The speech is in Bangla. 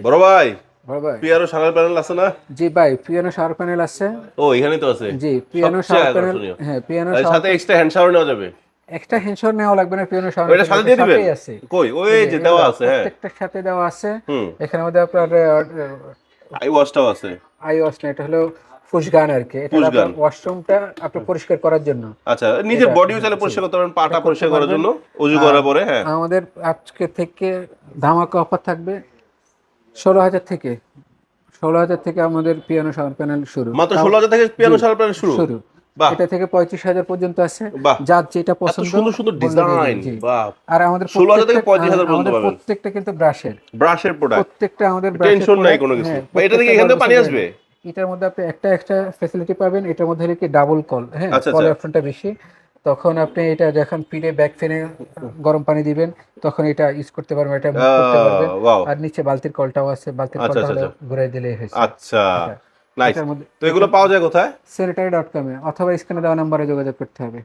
বড় ভাই, বড় ভাই, পিয়ানো শাওয়ার প্যানেল আছে না? জি ভাই, পিয়ানো শাওয়ার প্যানেল আছে। ও এখানেই তো আছে। জি, পিয়ানো সবচেয়ে শাওয়ার প্যানেল, আকর্ষণীয়। হ্যাঁ পিয়ানো এর শাওয়ার সাথে প্যানেল। এক্সট্রা হ্যান্ড শাওয়ার নেওয়া যাবে। একটা হ্যান্ডশাওয়ার নেওয়া লাগবে না, পিয়ানো শাওয়ার ওইটা সাথে দিয়ে দিবেন? সাথেই আছে। কই ওই এই যে যে দেওয়া এগুলা আছে, হ্যাঁ। প্রত্যেকটার সাথে দেওয়া আছে। হুম। এখানে মধ্যে আপনার আই ওয়াশটাও আছে। আই ওয়াশ না, এটা হলো ফুশ গান আর কি। এটা হলো পুশগান। আপনার ওয়াশরুমটা আপনার পরিষ্কার করার জন্য। আচ্ছা, নিজের এটা, বডিও হ্যাঁ, চাইলে জি, পরিষ্কার করতে পারেন, পাটা এটা করতে পরিষ্কার করার পারবেন। জন্য, অজু আর করার পরে, হ্যাঁ। আমাদের আজকে থেকে ধামাকা অফার থাকবে 16,000 থেকে। 16,000 থেকে আমাদের পিয়ানো শাওয়ার প্যানেল শুরু। মাত্র তাও 16,000 থেকে জি, পিয়ানো শাওয়ার প্যানেল শুরু। শুরু। বাহ, এটা থেকে 35,000 পর্যন্ত আছে। বাহ। যার যেটা এত পছন্দ সুন্দর সুন্দর বললে দিয়ে ডিজাইন, দিবে, জি। বাহ। আর আমাদের 16,000 থেকে প্রত্যেকটা 35,000 পর্যন্ত আমাদের পাবেন। প্রত্যেকটা কিন্তু ব্রাশের। ব্রাশের প্রোডাক্ট, প্রত্যেকটা আমাদের ব্রাশের টেনশন নাই প্রোডাক্ট, কোনো কিছু। হ্যাঁ ভাই এটা থেকে প্রত্যেকটা এখান থেকে বারবিসের পানি আসবে? ব্র্যান্ডের। এটার মধ্যে আপনি একটা এক্সট্রা ফ্যাসিলিটি পাবেন, এটার মধ্যে হলো কি ডাবল কল, হ্যাঁ আচ্ছা, কল আচ্ছা। অপশনটা বেশি। তখন আপনি এটা যখন ফিরে ব্যাক ফেনে গরম পানি দিবেন, তখন এটা ইউজ করতে পারবেন, এটা মুভ করতে পারবেন। ওয়াও। আর নিচে বালতির কলটাও আছে, বালতির আচ্ছা, কলটা আচ্ছা, হলে আচ্ছা। ঘুরাই দিলেই হয়েছে। আচ্ছা, এটা নাইস। এটার মধ্যে তো এগুলো পাওয়া যায় কোথায়? sanitary.com এ অথবা স্ক্রিনে দেওয়া নম্বরে যোগাযোগ করতে হবে।